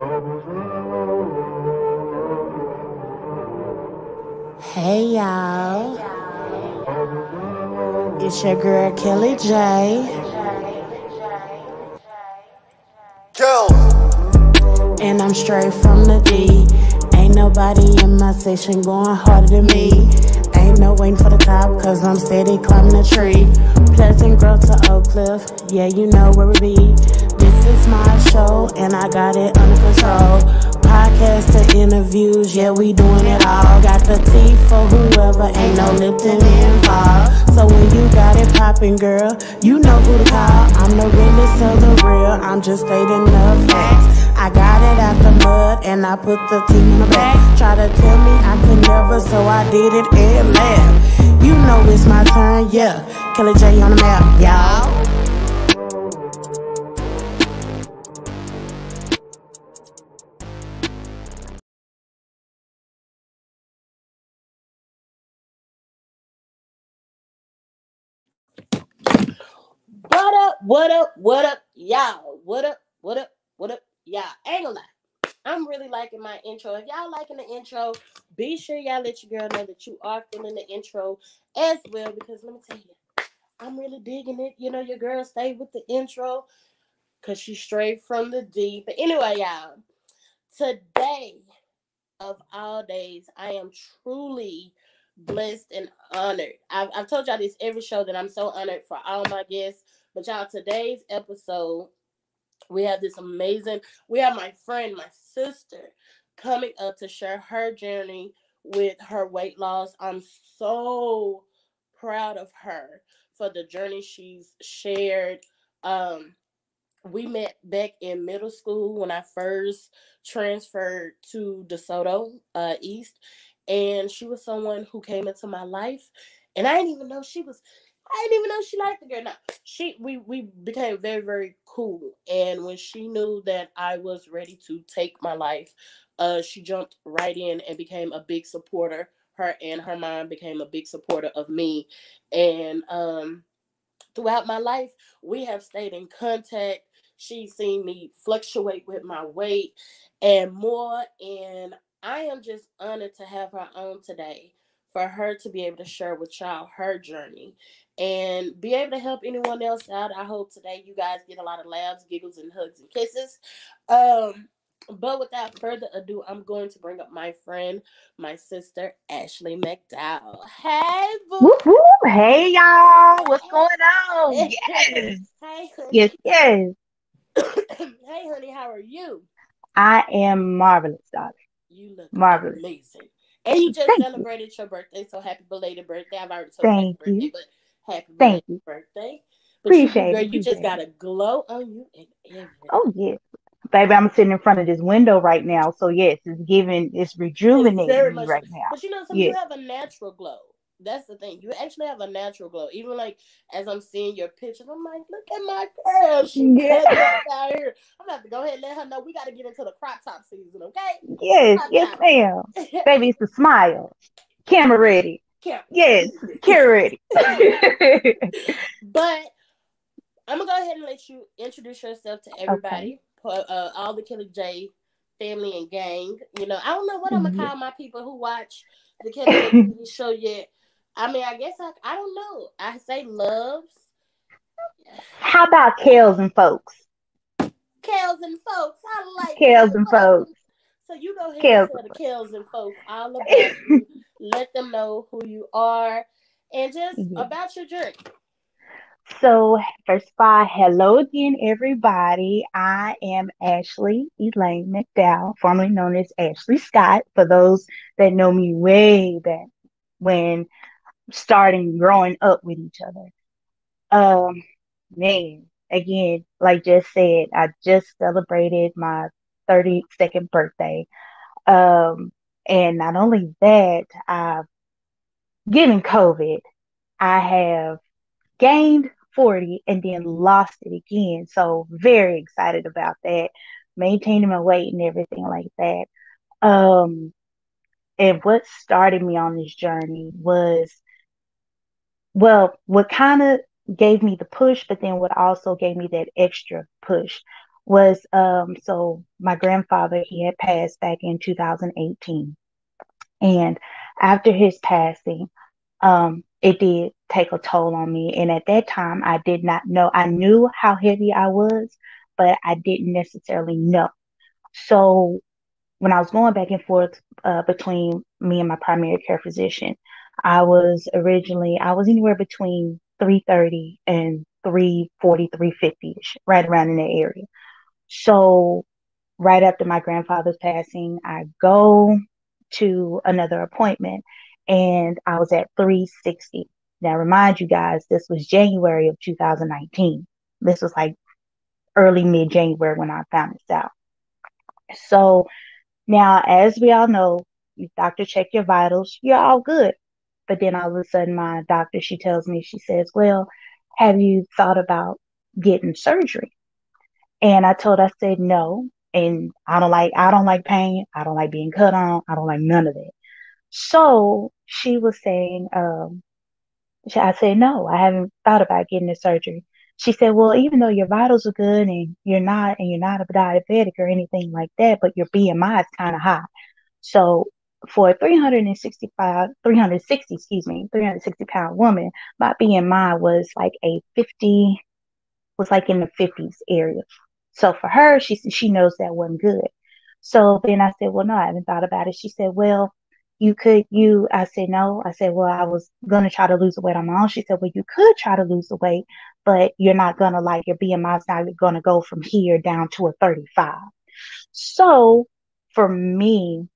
Hey y'all, it's your girl Kelly J, and I'm straight from the D. Ain't nobody in my section going harder than me. Ain't no waiting for the top, cause I'm steady climbing the tree. Pleasant Grove to Oak Cliff, yeah, you know where we be. This is my show, and I got it under control. Podcast to interviews, yeah, we doing it all. Got the tea for whoever, ain't no Lipton involved. So when you got it poppin', girl, you know who to call. I'm the realest of the real, I'm just stating the facts. I got it out the mud and I put the team in the back. Try to tell me I could never, so I did it and laughed. You know it's my turn, yeah. Killer J on the map, y'all. What up, y'all? What up, y'all? Ain't gonna lie. I'm really liking my intro. If y'all liking the intro, be sure y'all let your girl know that you are feeling the intro as well. Because let me tell you, I'm really digging it. You know, your girl stayed with the intro because she's straight from the D. But anyway, y'all, today of all days, I am truly blessed and honored. I've told y'all this every show that I'm so honored for all my guests. But y'all, today's episode, we have we have my friend, my sister, coming up to share her journey with her weight loss. I'm so proud of her for the journey she's shared. We met back in middle school when I first transferred to DeSoto East, and she was someone who came into my life, and I didn't even know she liked the girl. No, we became very, very cool, and when she knew that I was ready to take my life, she jumped right in and became a big supporter. Her and her mom became a big supporter of me, and throughout my life, we have stayed in contact. She's seen me fluctuate with my weight and more. And I am just honored to have her on today for her to be able to share with y'all her journey and be able to help anyone else out. I hope today you guys get a lot of laughs, giggles, and hugs and kisses. But without further ado, I'm going to bring up my friend, my sister, Ashley McDowell. Hey, boo. Whoop, whoop. Hey, y'all. What's going on? Hey, Yes. hey, Yes, honey. yes. Hey, honey, how are you? I am marvelous, daughter. You look Marvelous. amazing. And you just Thank you. celebrated your birthday, so happy belated birthday. I've already told you happy Thank birthday, you. but happy Thank belated you. birthday. But you do, Appreciate girl, it. you just Appreciate got it. a glow on you and Oh, everything. yes. Baby, I'm sitting in front of this window right now. So, yes, it's It's rejuvenating very me much so. right now. But you know, some you Yes. have a natural glow. That's the thing. You actually have a natural glow. Even like as I'm seeing your pictures, I'm like, look at my girl. She Yeah. cutting up out here. I'm gonna have to go ahead and let her know we gotta get into the crop top season, okay? Yes. Crop Yes, top. ma'am. Baby, it's the smile. Camera ready. Camera. Yes. Camera ready. But I'm gonna go ahead and let you introduce yourself to Okay. everybody, all the Killer J family and gang. You know, I don't know what I'm gonna Yeah. call my people who watch the Killer J TV show yet. I mean, I guess I don't know. I say loves, How about Kels and folks? Kels and folks. I like Kels that. and folks. So you go ahead and Kels tell and the folks. Kels and folks all about you. Let them know who you are and just Yeah. about your journey. So, first of all, hello again, everybody. I am Ashley Elaine McDowell, formerly known as Ashley Scott, for those that know me way back when starting growing up with each other. Um, Man, again, like just said, I just celebrated my 32nd birthday. Um, and not only that, I've given COVID. I have gained 40 and then lost it again. So very excited about that, maintaining my weight and everything like that. Um, and what started me on this journey was, well, what kind of gave me the push, but then what also gave me that extra push was so my grandfather, he had passed back in 2018. And after his passing, it did take a toll on me. And at that time, I did not know. I knew how heavy I was, but I didn't necessarily know. So when I was going back and forth between me and my primary care physician, I was anywhere between 330 and 340, 350-ish, right around in that area. So right after my grandfather's passing, I go to another appointment and I was at 360. Now, remind you guys, this was January of 2019. This was like early mid January when I found this out. So now, as we all know, you doctor check your vitals, you're all good. But then all of a sudden, my doctor, she tells me, she says, well, have you thought about getting surgery? And I said no. And I don't like pain. I don't like being cut on. I don't like none of that. So she was saying, I said, no, I haven't thought about getting the surgery. She said, well, even though your vitals are good and you're not a diabetic or anything like that, but your BMI is kind of high. So for a 360 pound woman, my BMI was like in the 50s area. So for her, she knows that wasn't good. So then I said, well, no, I haven't thought about it. She said, well, I said, no. I said, well, I was going to try to lose the weight on my own. She said, well, you could try to lose the weight, but you're not going to like your BMI is not going to go from here down to a 35. So for me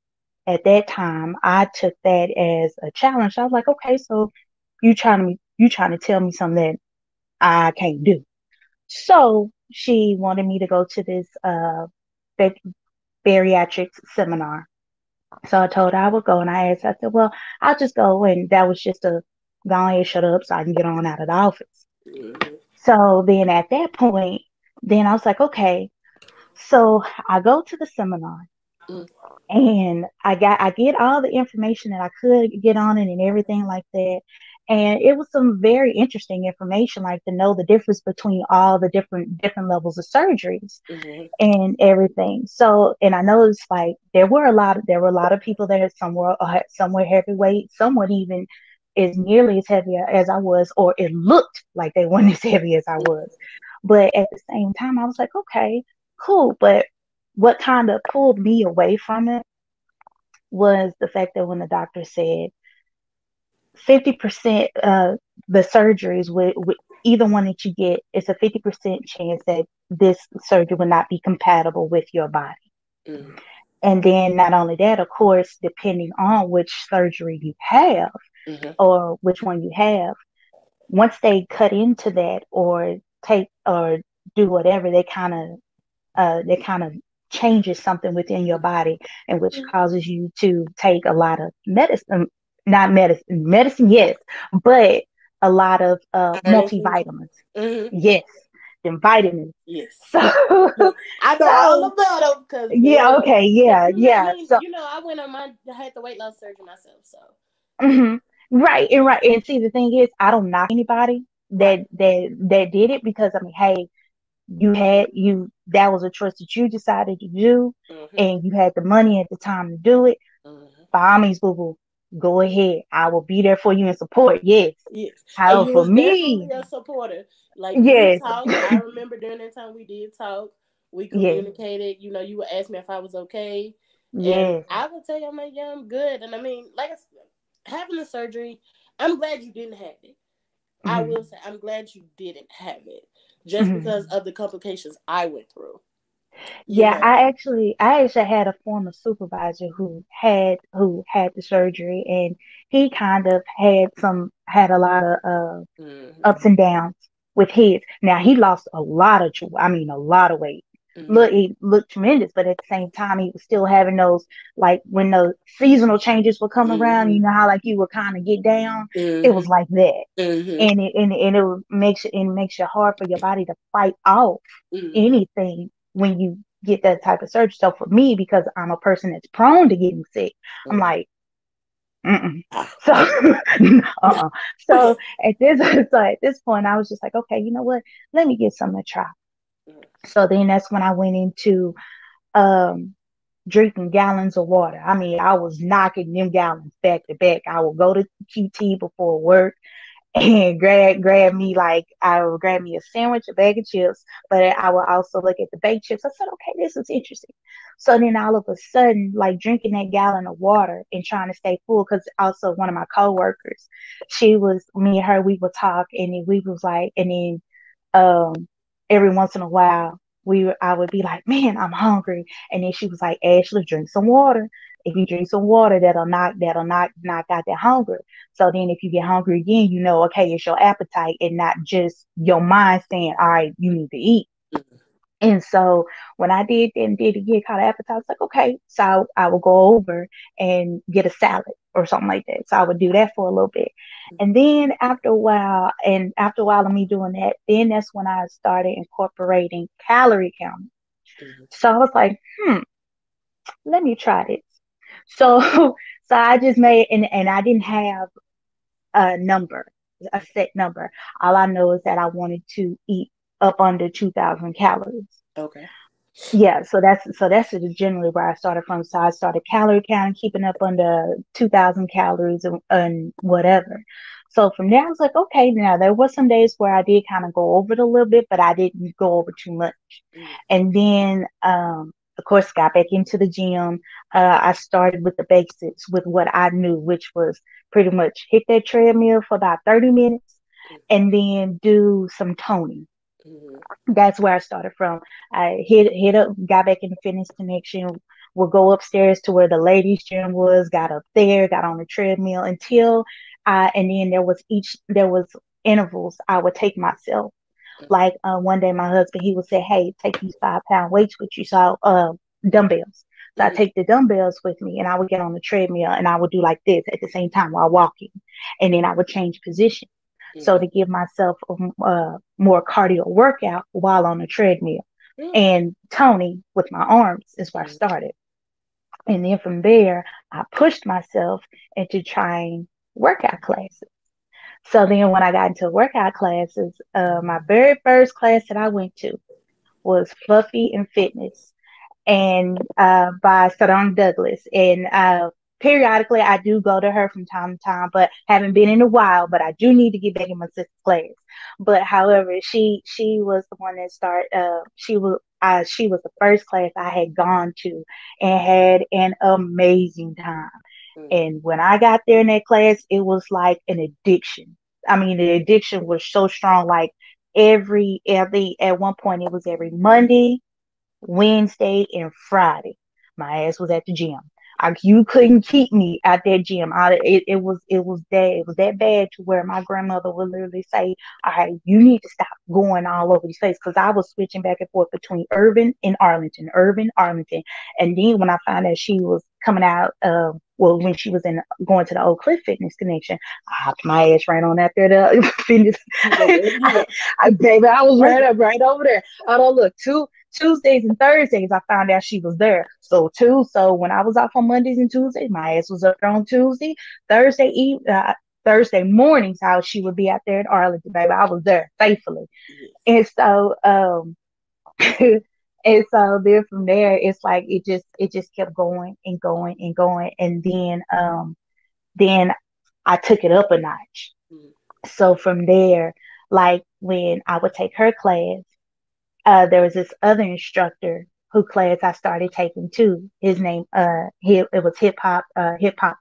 at that time, I took that as a challenge. I was like, okay, so you trying to tell me something that I can't do. So she wanted me to go to this bariatrics seminar. So I told her I would go, and I asked, I said, well, I'll just go. And that was just a go ahead, shut up so I can get on out of the office. Mm-hmm. So then at that point, then I was like, okay. So I go to the seminar and I get all the information that I could get on it and everything like that. And it was some very interesting information, like to know the difference between all the different levels of surgeries and everything. So, and I noticed like there were a lot of people there. Some were heavyweight, some weren't even as nearly as heavy as I was, or it looked like they weren't as heavy as I was. But at the same time, I was like, okay, cool. But what kind of pulled me away from it was the fact that when the doctor said 50% of the surgeries with either one that you get, it's a 50% chance that this surgery will not be compatible with your body. Mm. And then not only that, of course, depending on which surgery you have or which one you have, once they cut into that or take or do whatever, they kind of changes something within your body, and which causes you to take a lot of medicine, not medicine, yes, but a lot of multivitamins. Yes, and vitamins. Yes. So I know all about them because yeah, okay, yeah, yeah. I mean, So I went on I had the weight loss surgery myself, so right, and see, the thing is, I don't knock anybody that did it, because I mean, hey, that was a choice that you decided to do, and you had the money at the time to do it. By all means, boo boo, go ahead. I will be there for you and support. Yes. And However, you for was me, definitely a supporter. Like we yes, talked, I remember during that time we did talk. We yes, communicated. You would ask me if I was okay, and yes. I would tell you, I'm like, yeah, I'm good. And I mean, like I said, having the surgery, I'm glad you didn't have it. I will say, I'm glad you didn't have it, just because of the complications I went through. Yeah, I actually had a former supervisor who had the surgery, and he kind of had a lot of ups and downs with his. Now he lost a lot of, a lot of weight. He looked tremendous, but at the same time, he was still having those, like when the seasonal changes would come around. You know how like you would kind of get down. It was like that, and it makes it hard for your body to fight off anything when you get that type of surgery. So for me, because I'm a person that's prone to getting sick, I'm like, so so at this point I was just like, okay, you know what, let me get something to try. Mhm. So then that's when I went into um drinking gallons of water. I mean, I was knocking them gallons back to back. I would go to QT before work and grab me, like, I would grab me a sandwich, a bag of chips, but I would also look at the baked chips. I said, okay, this is interesting. So then all of a sudden, like, drinking that gallon of water and trying to stay full, because also one of my coworkers, me and her, we would talk, and then we was like, and then um every once in a while I would be like, man, I'm hungry. And then she was like, Ashley, drink some water. If you drink some water, that'll knock out that hunger. So then if you get hungry again, you know, okay, it's your appetite and not just your mind saying, all right, you need to eat. And so when I did that and did it get caught appetite, I was like, okay. So I would go over and get a salad or something like that. So I would do that for a little bit. And then after a while of me doing that, then that's when I started incorporating calorie counting. Mhm. So I was like, let me try this. So so I just made, and I didn't have a number, a set number. All I know is that I wanted to eat up under 2,000 calories. Okay. Yeah, so that's generally where I started from. So I started calorie counting, keeping up under 2,000 calories and whatever. So from there, I was like, okay, now there was some days where I did kind of go over it a little bit, but I didn't go over too much. Mhm. And then, of course, got back into the gym. I started with the basics with what I knew, which was pretty much hit that treadmill for about 30 minutes and then do some toning. Mhm. That's where I started from. I hit up, got back in the fitness connection, would go upstairs to where the ladies' gym was, got up there, got on the treadmill until and then there was intervals I would take myself. Mhm. Like one day my husband, he would say, hey, take these 5-pound weights with you. So dumbbells. So I Mhm. take the dumbbells with me and I would get on the treadmill and I would do like this at the same time while walking. And then I would change position. So Mhm. to give myself a more cardio workout while on the treadmill. Mhm. And toning with my arms is where I Mhm. started. And then from there, I pushed myself into trying workout classes. So then when I got into workout classes, my very first class that I went to was Fluffy and Fitness and by Sadon Douglas. And periodically, I do go to her from time to time, but haven't been in a while. But I do need to get back in my sister's class. But however, she was the one that started. She was the first class I had gone to and had an amazing time. Mhm. And when I got there in that class, it was like an addiction. I mean, the addiction was so strong. Like every at one point, it was every Monday, Wednesday, and Friday. My ass was at the gym. You couldn't keep me at that gym. It was that bad to where my grandmother would literally say, "All right, you need to stop going all over these places," because I was switching back and forth between Urban, Arlington, and then when I found out she was coming out, when she was in going to the Oak Cliff Fitness Connection, I hopped my ass right on out there to fitness. You go wherever you want. Baby, I was Right. right over there. I don't look too. Tuesdays and Thursdays, I found out she was there. So when I was off on Mondays and Tuesdays, my ass was up there on Tuesday. Thursday mornings, how she would be out there in Arlington, baby. I was there faithfully. Yes. And so, and so then from there, it's like it just kept going and going and going. And then I took it up a notch. Mhm. So from there, like when I would take her class, there was this other instructor who class I started taking too. His name, it was hip hop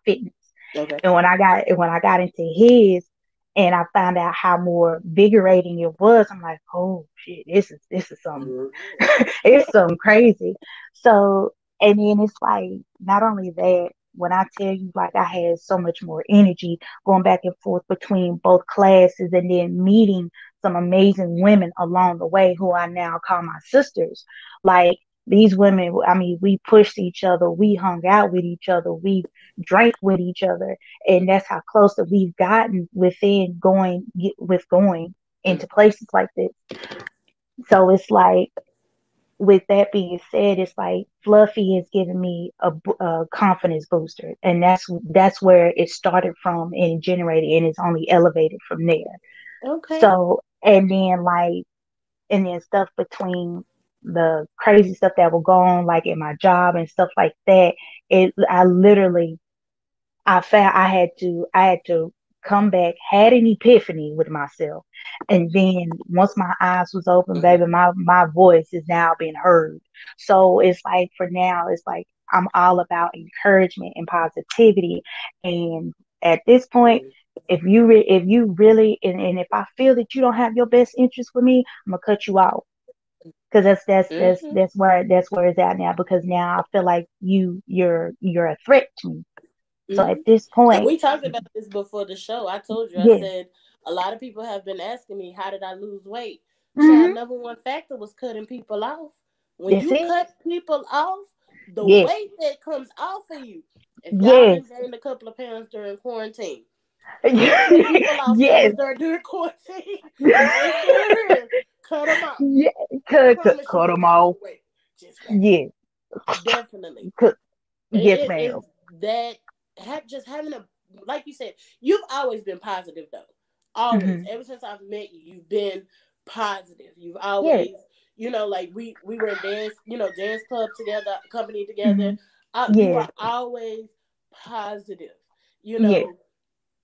fitness. Okay. And when I got into his, and I found out how more invigorating it was, I'm like, oh shit, this is something, Mhm. it's something crazy. So, and then it's like, not only that, when I tell you, like, I had so much more energy going back and forth between both classes and then meeting some amazing women along the way who I now call my sisters. Like, these women, I mean, we pushed each other, we hung out with each other, we drank with each other, and that's how close that we've gotten going Mhm. into places like this. So it's like, with that being said, it's like Fluffy has given me a confidence booster, and that's where it started from and generated, and it's only elevated from there. Okay. So, and then like and then stuff between the crazy stuff that will go on, like in my job and stuff like that, I literally, I felt I had to come back, had an epiphany with myself. And then once my eyes was open, baby, Mhm. my voice is now being heard. So it's like for now, it's like I'm all about encouragement and positivity. And at this point, if you really, and if I feel that you don't have your best interest with me, I'm gonna cut you off. Because Mhm. that's where it's at now. Because now I feel like you're a threat to me. So at Mhm. this And point, we talked about this before the show. I told you, I yeah, said a lot of people have been asking me, how did I lose weight? Child, hmm, number one factor was cutting people off. When that's you it. cut people off, the Yes, weight that comes off of you. If y'all yes, didn't gain a couple of pounds during quarantine, you cut people off that yes, was there during quarantine. If they still here, cut them off. yeah. I Cut, promise you, cut you'll them drop off. some weight. Just wait. Yes, Definitely. cut. Yes, It ma'am. is that just having a, like you said, you've always been positive though. Always. Hmm. Ever since I've met you, you've been positive. You've Yes. always, like we were in dance, dance club together, company together. Hmm. You Yes. are always positive. You Yes. know,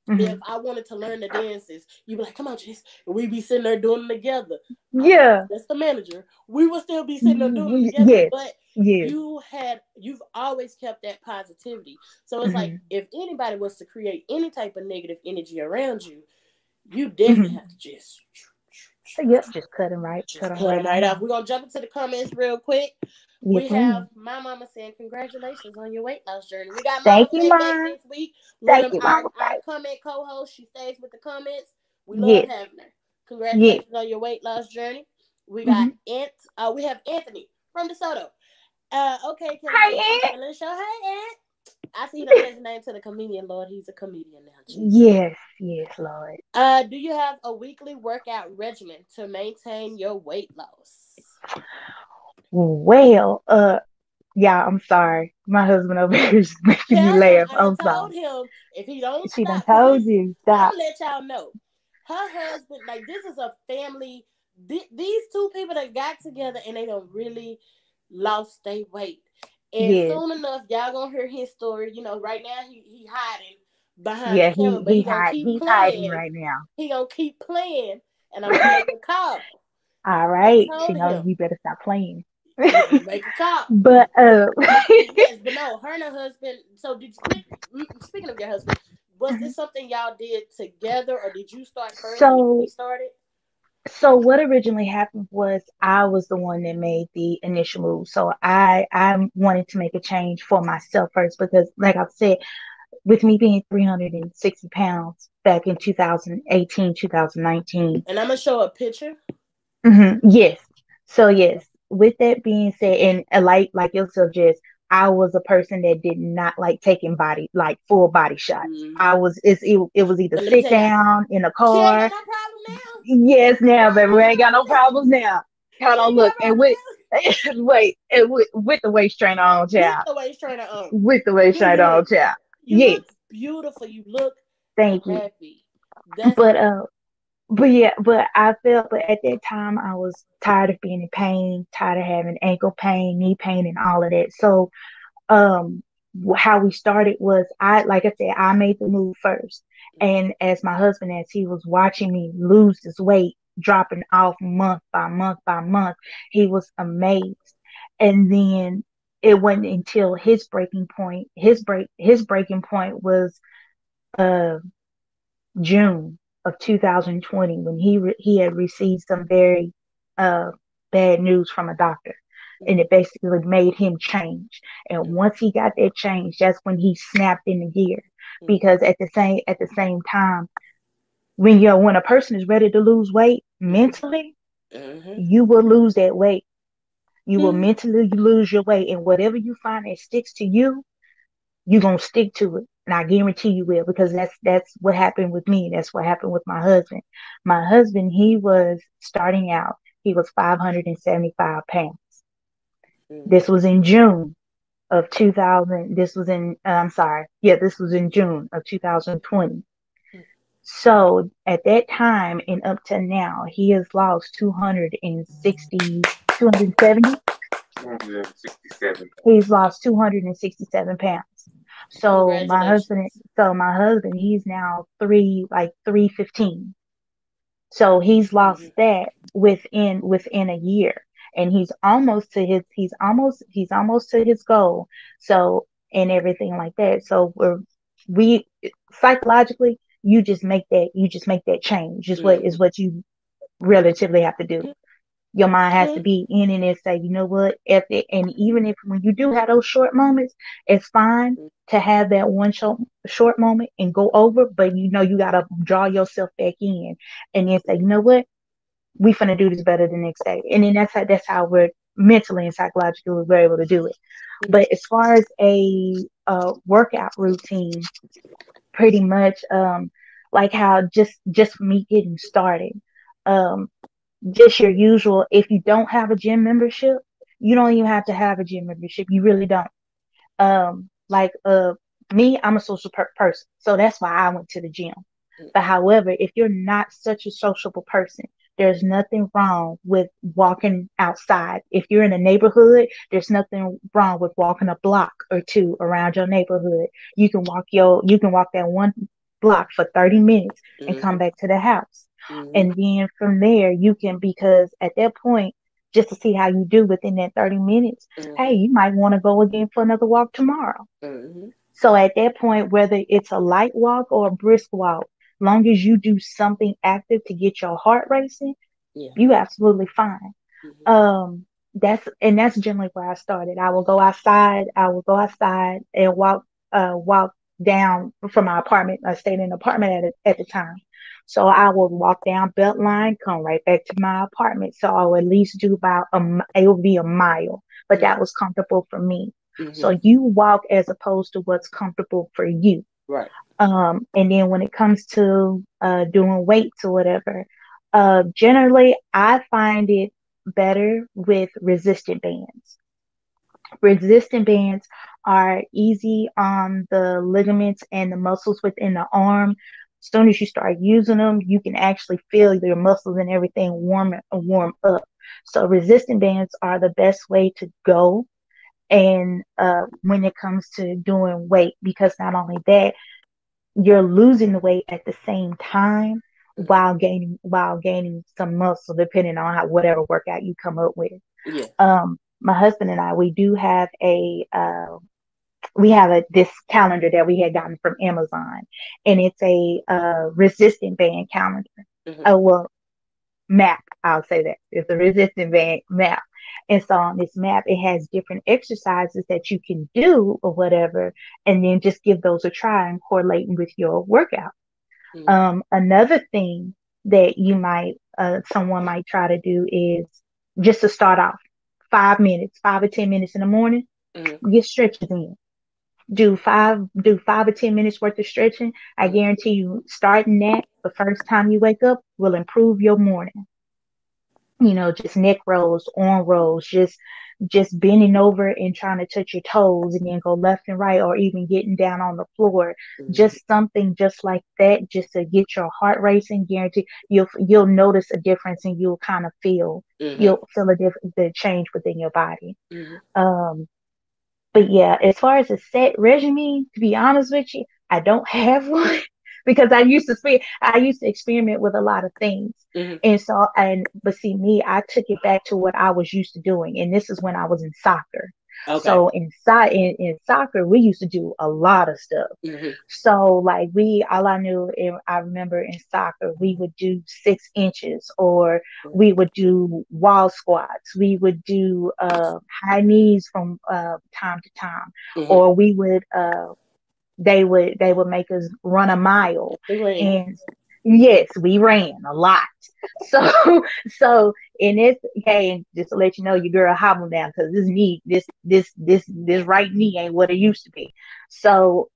Hmm. if I wanted to learn the dances, you'd be like, "Come on, Jess," and we'd be sitting there doing them together. I'm like, Yeah. "That's the manager." We would still be sitting there doing them together, Yes. but Yes. you've always kept that positivity. So it's like Hmm. if anybody was to create any type of negative energy around you, you definitely Hmm. have to Yep. Just cut just them cut right them on right off. off. We're gonna jump into the comments real quick. Yes, We have ma'am. my mama saying, "Congratulations on your weight loss journey." We got Mama Thank you, Faye back mom. this week. One Thank of you, our, mama. our comment co-hosts. She stays with the comments. We love Yes. having her. Yes. Congratulations on your weight loss journey. We got Hmm. we have Anthony from DeSoto. Okay, Kelly Hi, J, keep Aunt. feeling the show. Hey, Aunt. I see you done changed the name to the comedian, Lord. He's a comedian now, Jesus. Yes. Yes, Lord. Do you have a weekly workout regimen to maintain your weight loss? Well, yeah, I'm sorry. My husband over here is making me Tell him laugh. I done I'm sorry. told him if he don't She done stop, because told listen, you. I'm Stop. gonna let y'all know. Her husband, like this is a family. These two people that got together and they don't really lost their weight. And Yes. soon enough, y'all gonna hear his story. Right now he hiding behind the Yeah, camera, but he gonna keep he's hiding playing. right now. He gonna keep playing, and I'm gonna make a call. All I right. She told knows him you better stop playing. he gonna make a call. But Yes, but no, her and her husband. So did you? Speaking of your husband, was this something y'all did together, or did you start first and he so started? so what originally happened was I was the one that made the initial move. So I wanted to make a change for myself first because like I've said, with me being 360 pounds back in 2018, 2019. And I'm gonna show a picture. Yes. So yes, with that being said, and like yourself, Jess, I was a person that did not like taking full body shots. Mm-hmm. It was either But let me sit tell y'all, down in a she ain't got car. no problem now. Yes, now, baby, we ain't got no Oh, problems now. Hold she on, ain't look, got no and problem with now. with the waist trainer on, With child. the waist trainer on. With the waist trainer on, child. You Yes, look beautiful. You look thank you. happy. That's But what. but at that time I was tired of being in pain, tired of having ankle pain, knee pain, and all of that. So um how we started was like I said, I made the move first. And as my husband, as he was watching me lose this weight, dropping off month by month by month, he was amazed. And then it wasn't until his breaking point was uh June of 2020 when he had received some very uh, bad news from a doctor, and it basically made him change. And once he got that change, that's when he snapped into gear. Because at the same time, when a person is ready to lose weight mentally, Mm-hmm. you will lose that weight. You will Mm-hmm. mentally lose your weight, and whatever you find that sticks to you, you're gonna stick to it. And I guarantee you will, because that's what happened with me. That's what happened with my husband. My husband, he was starting out, he was 575 pounds. Mm-hmm. This was in June of 2000. This was in, I'm sorry. Yeah, this was in June of 2020. So at that time and up to now, he has lost 270. 267. He's lost 267 pounds. Congratulations. So my husband, he's now 315. So he's lost Mhm. that within a year, and he's almost to his goal. So, and everything like that. So we psychologically, you just make that change. Is Mhm. what you relatively have to do. Your mind has to Yeah. be in it and say, you know what, and even if when you do have those short moments, it's fine to have that one short moment and go over, but you know you gotta draw yourself back in and then say, you know what, we finna do this better the next day. And then that's how we're mentally and psychologically we're able to do it. Mhm. But as far as a workout routine, pretty much like how just me getting started. Um just your usual. If you don't have a gym membership, you don't even have to have a gym membership. You really don't. Like me, I'm a social person, so that's why I went to the gym. But however, if you're not such a sociable person, there's nothing wrong with walking outside. If you're in a neighborhood, there's nothing wrong with walking a block or two around your neighborhood. You can walk that one block for 30 minutes and come Mhm. back to the house. Mhm. And then from there, you can, because at that point, just to see how you do within that 30 minutes, hey, Mhm. you might want to go again for another walk tomorrow. Mhm. So at that point, whether it's a light walk or a brisk walk, long as you do something active to get your heart racing, Yeah. you absolutely fine. Mhm. That's generally where I started. I will go outside. I will go outside and walk down from my apartment. I stayed in an apartment at the time. So I would walk down Beltline, come right back to my apartment. So I would at least do it would be a mile, but Mhm. that was comfortable for me. So Mhm. you walk as opposed to what's comfortable for you. Right. And then when it comes to doing weights or whatever, generally I find it better with resistant bands. Resistant bands are easy on the ligaments and the muscles within the arm. As soon as you start using them, you can actually feel your muscles and everything warm up. So resistant bands are the best way to go. And when it comes to doing weight, because not only that, you're losing the weight at the same time Mhm. while gaining some muscle, depending on how whatever workout you come up with. Yeah. My husband and I, we have this calendar that we had gotten from Amazon, and it's a resistant band calendar. Mhm. Well, map. I'll say that it's a resistant band map. And so on this map, it has different exercises that you can do or whatever, and then just give those a try and correlating with your workout. Mhm. Another thing that someone might try to do is just to start off 5 minutes, 5 or 10 minutes in the morning, Mhm. get stretches in. Do 5 or 10 minutes worth of stretching. I Mhm. guarantee you, starting that the first time you wake up will improve your morning. Just neck rolls, arm rolls, just bending over and trying to touch your toes and then go left and right, or even getting down on the floor. Mhm. Just something just like that, just to get your heart racing. Guarantee you'll notice a difference, and Mhm. you'll feel the change within your body. Mhm. Um, but yeah, as far as a set regimen, to be honest with you, I don't have one because I used to experiment with a lot of things. Mhm. But see me, I took it back to what I was used to doing. And this is when I was in soccer. Okay. So in soccer, we used to do a lot of stuff. Mhm. So like all I knew, I remember in soccer, we would do 6 inches, or we would do wall squats. We would do high knees from time to time, Mhm. or they would make us run a mile. We ran. And yes, we ran a lot. So so in this game, just to let you know, your girl hobbled down because this right knee ain't what it used to be. So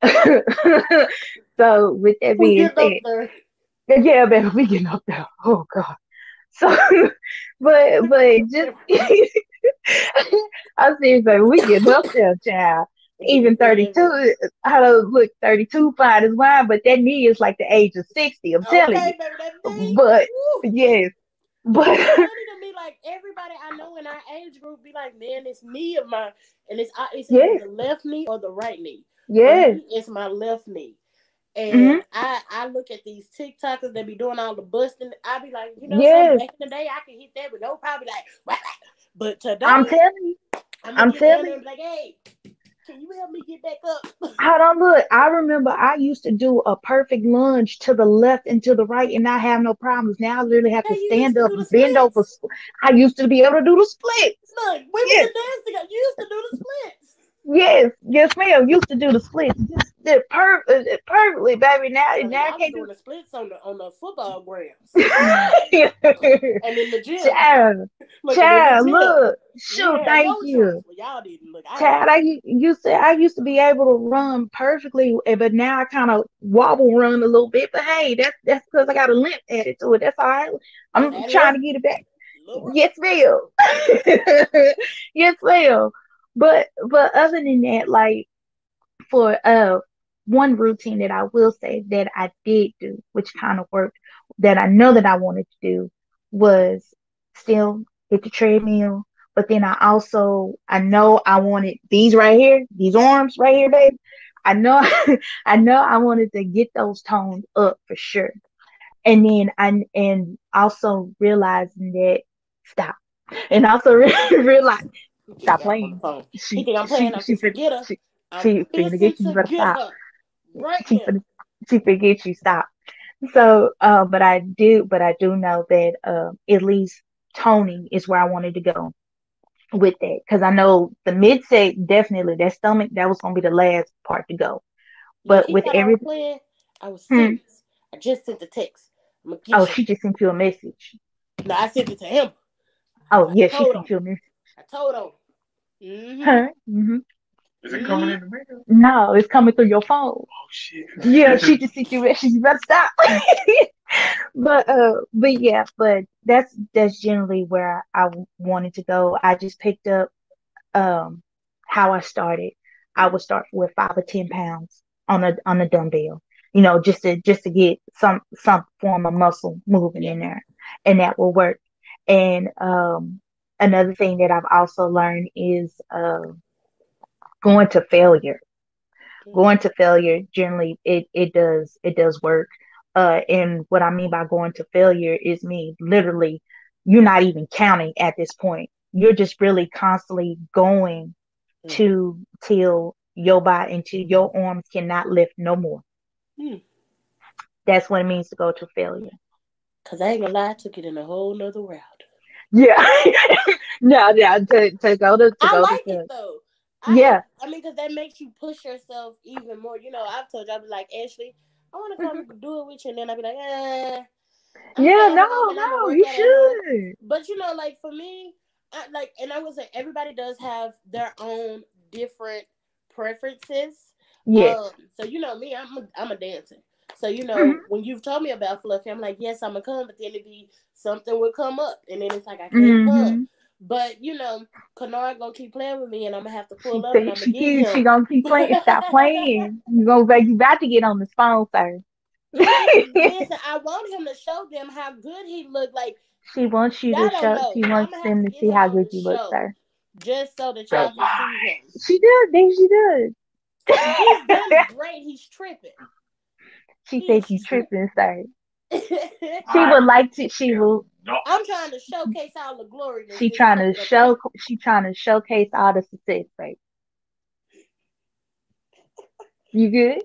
so with that We being getting up said, there. yeah, baby, we getting up there. Oh God. So but just I see, baby, we getting up there, child. and then even before you ever, 32, I don't look 32 fine as wine, but that knee is like the age of 60. I'm telling okay, you. baby, that day, But woo. yes, But but it's funny to me, like everybody I know in our age group be like, man, this knee of mine, and it's either yes, the left knee or the right knee. For yes. me, it's my left knee. Hmm. And I look at these TikTokers that be doing all the busting. I be like, you know, something Yes. back in the day, I can hit that with no problem. Like, wah, wah. But I'm today, telling you. I'm gonna I'm get down telling there you. and be like, hey, can you help me get back up? Hold on, look. I remember I used to do a perfect lunge to the left and to the right and not have no problems. Now I literally have Hey, to you used stand to up, do the bend over. splits. I used to be able to do the splits. Look, we was Yes, in dance together. You used to do the splits. yes, ma'am. Used to do the splits. Just did perfectly, baby. Now I I was can't doing do. the splits on the football grounds and in the gym. Child, Looking in the child, gym. look, We shoot, had thank no choice. you. Well, y'all didn't. Look, I had Chad, to. I used to be able to run perfectly, but now I kind of wobble run a little bit. But hey, that's because I got a limp added to it. That's all right. Just I'm add a trying to get it back. little rough. Yes, ma'am. Yes, ma'am. But other than that, like for one routine that I will say that I did do, which kind of worked, that I know that I wanted to do was still hit the treadmill. But then I know I wanted these right here, these arms right here, baby. I know I know I wanted to get those toned up for sure. And then and also realizing that stop. And also realize He stop got him on the playing. phone. He She think I'm playing. she I'm she fixing to fin- get her. she I'm she finna fixing get you. to You better get stop. her right She now. finna she forget you. Stop. So, but I do know that at least toning is where I wanted to go with that because I know the midsection definitely that stomach that was gonna be the last part to go. Look, But he with thought I was every playing. I was hmm, serious. I just sent the text. I'm gonna oh, get you. she just sent you a message. No, I sent it to him. Oh I yeah, she told sent him. you a message. I told him. Mm-hmm. Huh? Hmm. Is it coming Mm-hmm. in the mail? No, it's coming through your phone. Oh shit. Yeah, she just sent you a message. You better stop. But yeah, but that's generally where I wanted to go. I just picked up um how I started. I would start with 5 or 10 pounds on a dumbbell, just to get some form of muscle moving Yeah. in there, and that will work. And another thing that I've also learned is going to failure. Going to failure generally it does work. And what I mean by going to failure is me literally you're not even counting at this point. You're just really constantly going Mm-hmm. to till your body until your arms cannot lift no more. Mm. That's what it means to go to failure. Cause I ain't gonna lie, I took it in a whole nother route. Yeah. No, yeah, to I go to like it failure. though. Yeah. I mean, cause that makes you push yourself even more. You know, I've told you, I'll be like, Ashley, I want to Mhm. come do it with you, and then I'll be like, I'm Yeah, staying no, home and I'm gonna no, work you out at home. should. But you know, like for me, and I would say everybody does have their own different preferences. Yes. So you know me, I'm a dancer. So you know, Hmm. when you've told me about Fluffy, I'm like, yes, I'm gonna come, but then it'd be something would come up, and then it's like I can't come. Hmm. But you know, Kennard gonna keep playing with me, and I'm gonna have to She pull up, and said I'm gonna she get keeps him. she gonna keep playing. Stop playing. You about to get on the phone, sir. Listen, I want him to show them how good he looked. Like She wants you to y'all don't show. know. She I'm wants gonna have them to to get see him how on good the you look, show sir. just so that That y'all can see lie. him. She does. Then she does. He's done great. He's tripping. She He said is you tripping. tripping, sir. She Lie. would like to. She will. No. I'm trying to showcase all the glory that's She just trying to coming up on him. show. She trying to showcase all the success, babe. You good?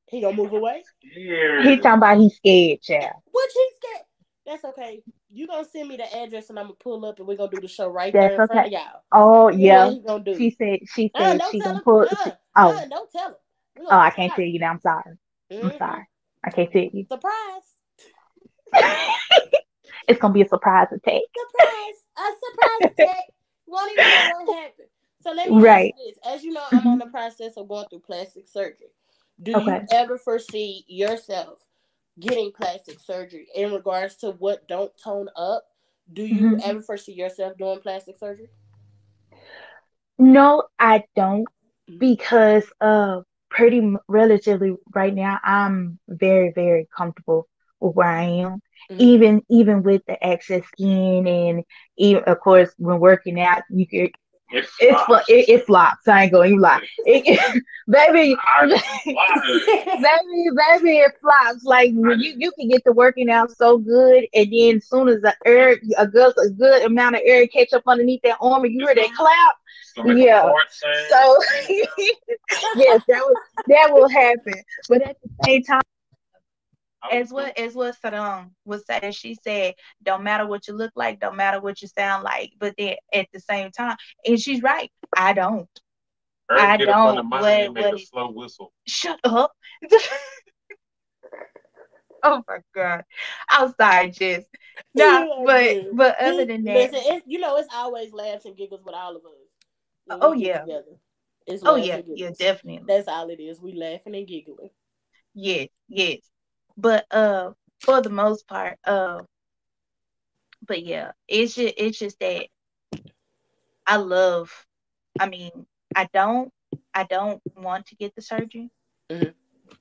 He gonna move away? He Scared. talking about he's scared, child. What he scared? That's okay. You gonna send me the address and I'm gonna pull up and we're gonna do the show right there That's in front okay. of y'all. Oh See what yeah. he gonna do. She said Don't she tell gonna him. pull. Oh, Don't tell him. We're oh, gonna I can't surprise tell you that. I'm sorry. him. I'm Mm-hmm. sorry. I can't tell you. Surprise. It's gonna be a surprise attack. Surprise. A surprise attack. Won't even know what happened. So let me ask you Right. this. As you know, I'm on Hmm. the process of going through plastic surgery. Do you Okay. ever foresee yourself getting plastic surgery in regards to what don't tone up? Do you Hmm. ever foresee yourself doing plastic surgery? No, I don't. because relatively right now I'm very, very comfortable with where I am. Mm-hmm. Even with the excess skin, and even of course when working out, you could it flops. I ain't going to lie. Baby, baby, it flops. Like when you can get to working out so good, and then as soon as a good amount of air catch up underneath that arm, and you hear that clap. Yeah. So yes, that will happen. But at the same time, as what Saddam was saying, she said, "Don't matter what you look like, don't matter what you sound like." But then at the same time, and she's right. I don't. I Get up on the don't. mic and make a slow whistle. Shut up. Oh my God. I'm sorry, Jess. No, You are but good. other than that, Listen, it's always laughs and giggles with all of us when oh we get yeah. together. It's Oh laughs yeah, and yeah, giggles. definitely. That's all it is. We laughing and giggling. Yes, yes. But for the most part, but yeah, it's just that I love, I mean, I don't I don't want to get the surgery, Mhm.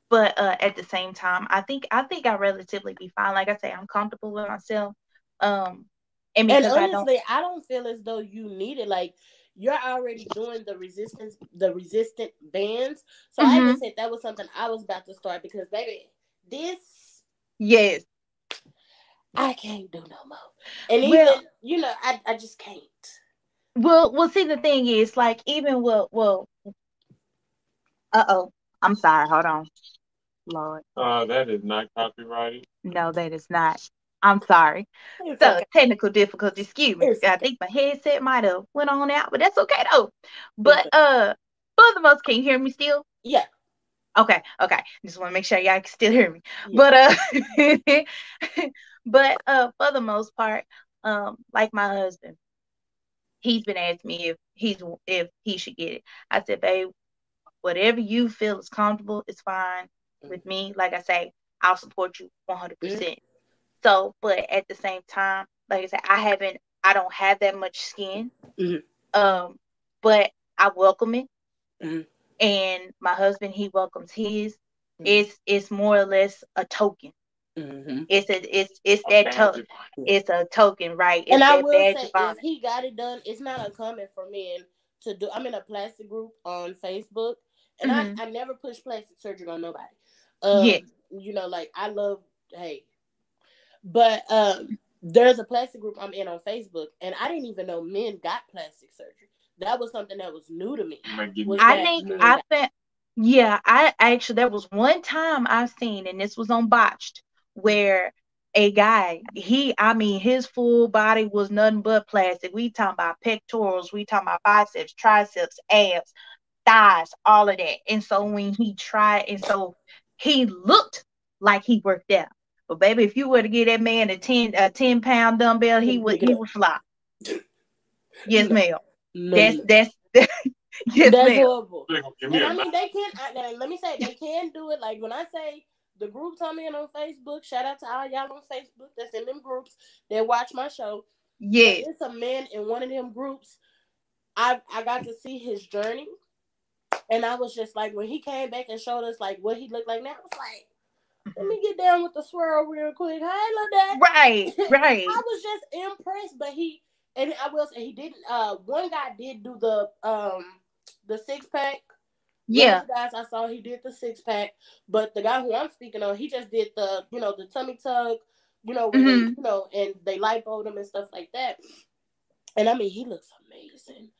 but at the same time, I think I relatively be fine. Like I say, I'm comfortable with myself. Um and And because I don't. honestly, I don't feel as though you need it. Like you're already doing the resistant bands. So I even Mhm. said that was something I was about to start because baby, this Yes. I can't do no more. And even Well, I just can't. see, the thing is, like, even uh-oh, I'm sorry, hold on, Lord. That is not copyrighted. No, that is not. I'm sorry. It's So okay. technical difficulty, excuse me. It's I okay. think my headset might have went on out, but that's okay though. It's But okay. for the most, can you hear me still? Yeah. Okay, okay. Just want to make sure y'all can still hear me. Yeah. But but for the most part, like my husband, he's been asking me if he should get it. I said, babe, whatever you feel is comfortable is fine with me. Like I say, I'll support you Mhm. 100%. So, but at the same time, like I said, I don't have that much skin. Mhm. Um, but I welcome it, Mhm. and my husband, he welcomes his. Mhm. It's more or less a token. Mhm. It's that token. It's a token, right? And It's I that will badge of say, if honor. he got it done, it's not uncommon for men to do. I'm in a plastic group on Facebook, and I, Hmm. I never push plastic surgery on nobody. Yes. Like I love, hey, but there's a plastic group I'm in on Facebook, and I didn't even know men got plastic surgery. That was something that was new to me. Was I that think men I got? think yeah, I actually there was one time I've seen, and this was on botched, where a guy, I mean his full body was nothing but plastic. We talking about pectorals, we talking about biceps, triceps, abs, thighs, all of that. And so when he tried, and so he looked like he worked out. But baby, if you were to give that man a 10 pound dumbbell, Couldn't pick it he up. would flop. Yes, No, ma'am. no. That's yes, That's ma'am. horrible. And I mean, they can. Now, let me say, they can do it. Like when I say the groups I'm in on Facebook, shout out to all y'all on Facebook that's in them groups that watch my show. But Yes. it's a man in one of them groups. I got to see his journey, and I was just like, when he came back and showed us like what he looked like now, I was like, let Mhm. me get down with the swirl real quick. Hey, look that. Right, I right. was just impressed, but and I will say he didn't. One guy did do the 6 pack. One of Yeah. the guys I saw, he did the 6 pack, but the guy who I'm speaking on, he just did the tummy tuck, where they, Hmm. and they lipoed him and stuff like that. And I mean, he looks amazing.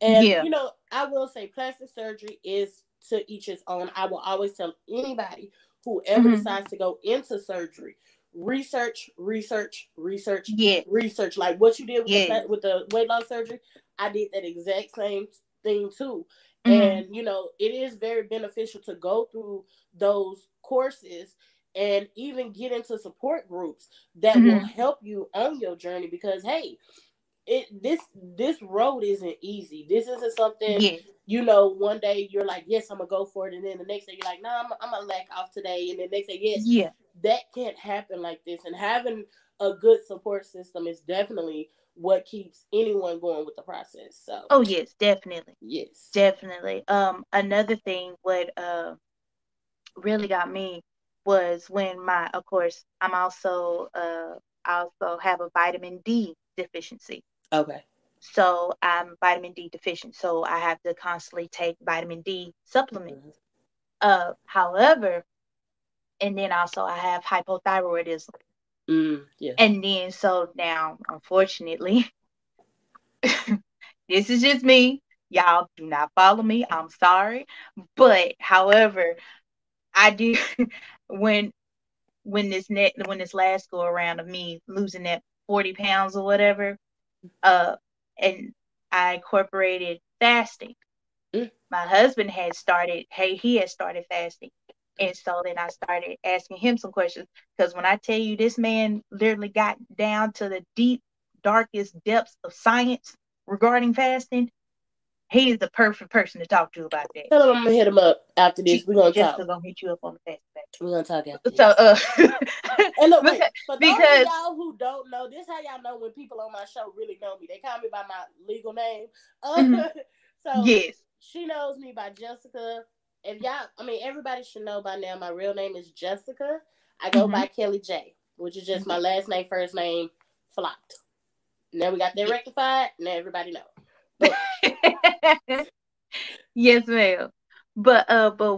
And Yeah. I will say, plastic surgery is to each his own. I will always tell anybody who ever Hmm. decides to go into surgery, research, research, research, Yeah. research. Like what you did with Yeah. with the weight loss surgery, I did that exact same thing too. Hmm. And it is very beneficial to go through those courses and even get into support groups that will Hmm. help you on your journey because hey, this road isn't easy. This isn't something Yeah. one day you're like, yes, I'm gonna go for it, and then the next day you're like, no, I'm gonna lack off today, and the next day, yes, Yeah. that can't happen like this. And having a good support system is definitely what keeps anyone going with the process. So, Oh yes, definitely. yes. Definitely. Another thing what really got me was when of course, I also have a vitamin D deficiency. Okay. So I'm vitamin D deficient. So I have to constantly take vitamin D supplements. Mhm. However, and then also I have hypothyroidism. Yeah. And then so now, unfortunately, this is just me. Y'all do not follow me. I'm sorry. But however, I do when when this last go around of me losing that 40 pounds or whatever, uh and I incorporated fasting. Mm. My husband he had started fasting. And so then I started asking him some questions because when I tell you this man literally got down to the deep, darkest depths of science regarding fasting, he is the perfect person to talk to about that. Tell him I'm gonna hit him up after this. We're gonna Jessica talk. gonna hit you up on the fast back. We're gonna talk after So this. And look, wait, for those because of y'all who don't know, this how y'all know when people on my show really know me. They call me by my legal name. So yes. she knows me by Jessica. If y'all, I mean, everybody should know by now. My real name is Jessica. I go by Kelly J, which is just my last name, first name, flopped. Now we got that rectified. Now everybody know. But yes, ma'am. But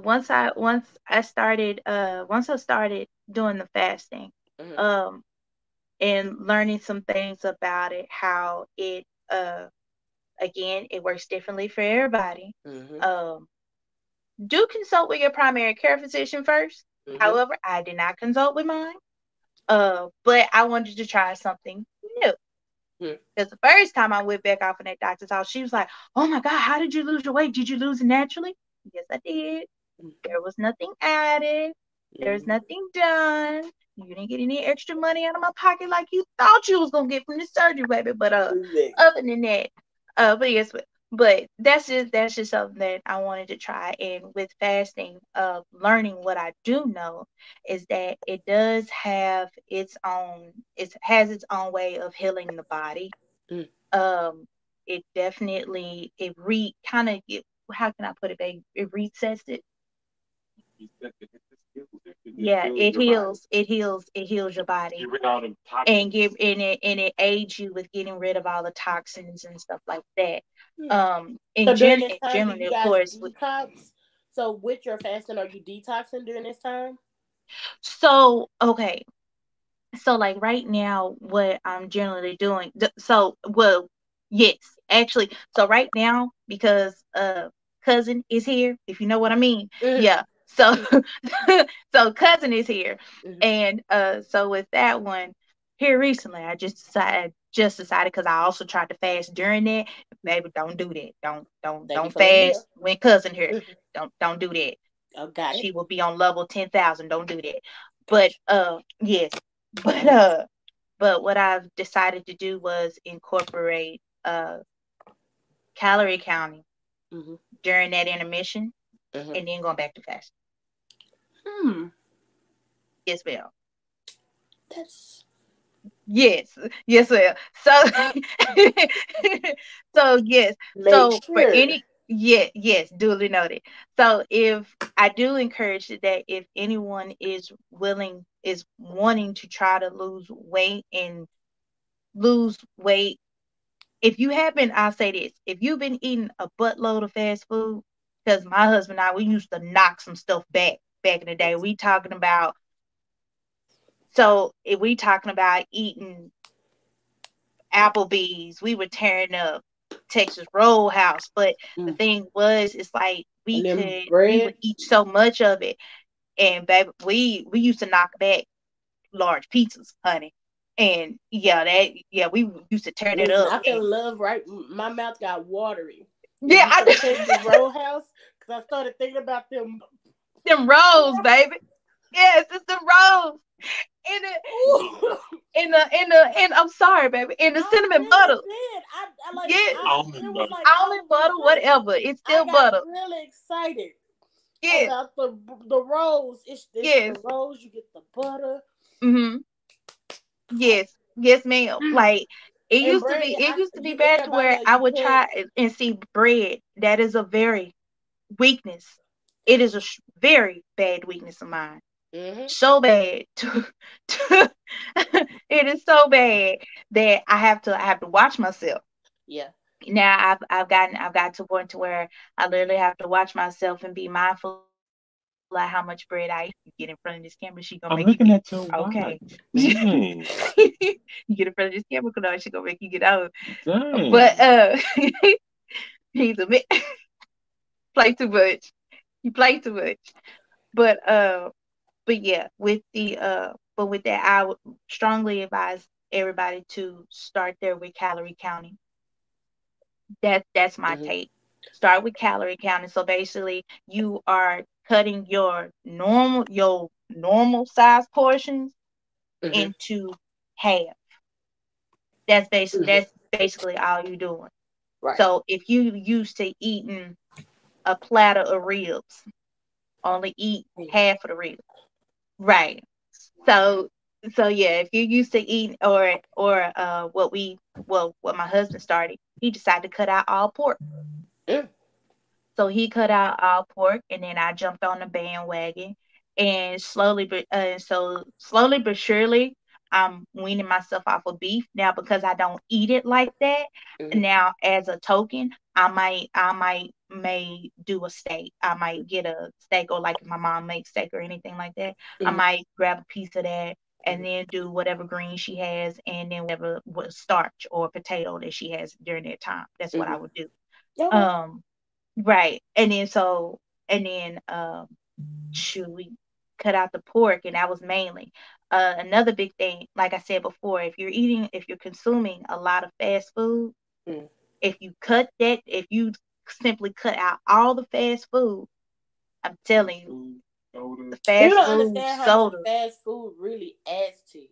once I started doing the fasting, um, and learning some things about it, how it again it works differently for everybody. Do consult with your primary care physician first. However, I did not consult with mine. But I wanted to try something new. Because the first time I went back off in that doctor's house, she was like, "Oh my God, how did you lose your weight? Did you lose it naturally?" Yes, I did. There was nothing added. There's nothing done. You didn't get any extra money out of my pocket like you thought you was gonna get from the surgery, baby. But other than that, but yes, but that's just something that I wanted to try. And with fasting, learning what I do know is that it has its own way of healing the body. It definitely how can I put it, babe? It resets it. Yeah, it heals your body. Get rid of all them And toxins. it aids you with getting rid of all the toxins and stuff like that. So during this time, do Generally, you of guys course. detox? So with your fasting, are you detoxing during this time? So okay, so like right now, what I'm generally doing. Yes, actually. So right now, because cousin is here, if you know what I mean. Yeah. So so cousin is here, and so with that one here recently, I just decided because I also tried to fast during that. Baby, don't do that. Don't fast when cousin here. Don't do that. Oh, got it. She will be on level 10,000. Don't do that. But yes, but what I've decided to do was incorporate calorie counting during that intermission, and then going back to fasting. Yes, ma'am. Yes, ma'am. So, so yes. So for any, yes, duly noted. So if I do encourage that if anyone is wanting to try to lose weight, if you have been, I'll say this: if you've been eating a buttload of fast food, because my husband and I, we used to knock some stuff back in the day. If we talking about eating Applebee's, we were tearing up Texas Roadhouse. But the thing was, it's like we would eat so much of it, and baby, we used to knock back large pizzas, honey. And we used to tear it up. I fell in love, right? My mouth got watery. Yeah, I did. Texas Roadhouse, because I started thinking about them rolls, baby. Yes, it's the rolls. And I'm sorry, baby. In the cinnamon butter. Almond butter, whatever. It's still butter. Really excited. Yes. About the rolls. It's the rolls. You get the butter. Yes, ma'am. Like It And used to bread, be it I used to be you in bad there to by where her, I you would put try and see bread. That is a very weakness. It is a very bad weakness of mine. mm-hmm. So bad to it is so bad that I have to watch myself. Yeah. Now I've got to a point to where I literally have to watch myself and be mindful of how much bread I eat. You get in front of this camera, she gonna make you get I'm okay. looking at your watch. You Dang. get in front of this camera, she gonna make you get out. But Dang. he's a bit play too much. You play too much. But yeah, with that, I would strongly advise everybody to start there with calorie counting. That's my Mm-hmm. take. Start with calorie counting. So basically, you are cutting your normal size portions Mm-hmm. into half. Mm-hmm. That's basically all you're doing. Right. So if you used to eating a platter of ribs, only eat half of the ribs. Right. So yeah, if you're used to eating or what my husband started, he decided to cut out all pork. Mm. So he cut out all pork, and then I jumped on the bandwagon, and slowly but surely, I'm weaning myself off of beef now because I don't eat it like that. Mm-hmm. Now, as a token, I might may do a steak. I might get a steak, or like if my mom makes steak or anything like that, I Mm-hmm. might grab a piece of that and Mm-hmm. then do whatever green she has, and then whatever starch or potato that she has during that time. That's what I Mm-hmm. would do. Okay. Um, Right. And then shoot, we cut out the pork, and that was mainly another big thing. Like I said before, if you're consuming a lot of fast food, Mm. if you simply cut out all the fast food, I'm telling you, Food, soda. the You fast don't food understand how much soda. fast food really adds to you.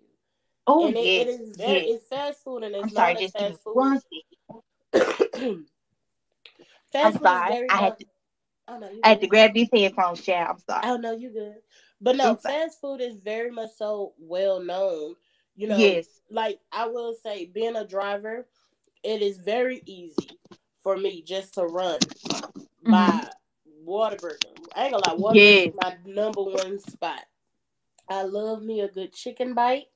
Oh And it yes, is very yes. it's fast food and I'm it's sorry, not as just give me fast food. one second. I'm Fast food is sorry. very much oh no, you I had to good. grab these headphones, child. I'm sorry. Oh no, you good. But no, It's fine. fast food is very much so well known. You know, Yes. like I will say, being a driver, it is very easy for me just to run Mm-hmm. by Whataburger. I ain't gonna lie, Whataburger is Yes. my number one spot. I love me a good chicken bite,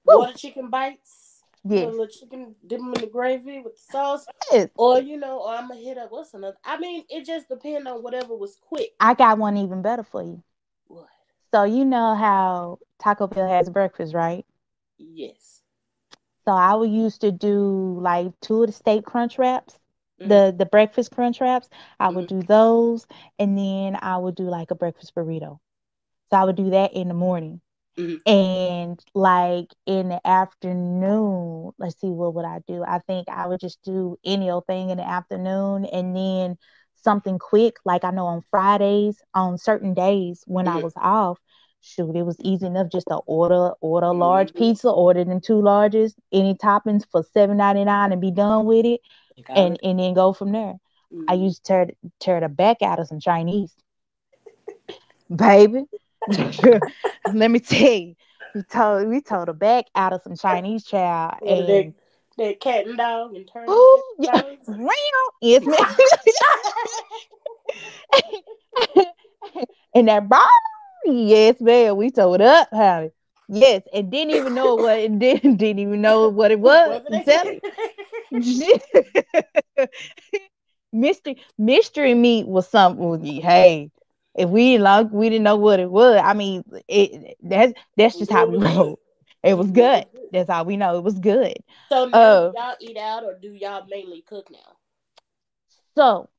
Woo. water chicken bites. You know, Yes. little chicken, dip them in the gravy with the sauce, Yes. or I'm gonna hit up what's another. I mean, it just depends on whatever was quick. I got one even better for you. What? So you know how Taco Bell has breakfast, right? Yes. So I would used to do like two of the steak crunch wraps, Mhm. the breakfast crunch wraps. I would Mhm. do those, and then I would do like a breakfast burrito. So I would do that in the morning. Mhm. And like in the afternoon, let's see, what would I do? I think I would just do any old thing in the afternoon, and then something quick. Like I know on Fridays, on certain days when I Mhm. was off, shoot, it was easy enough just to order a large Mhm. pizza, order them two larges, any toppings for 7.99, and be done with it, You got it. and then go from there. I Mhm. used to tear the back out of some Chinese, baby. Let me tell you, we told the back out of some Chinese child, What are and that cat and dog and turn them cat ooh, yeah, and dogs? real, yes, man. And that bar, yes, man, we told up, honey. Yes, and didn't even know what it didn't even know what it was. Wasn't I'm telling it? you. Mystery meat was something. Hey, if we didn't know what it was. I mean, that's just how It we was good. roll. It was It good. was good. That's how we know it was good. So now, do Uh, y'all eat out or do y'all mainly cook now? so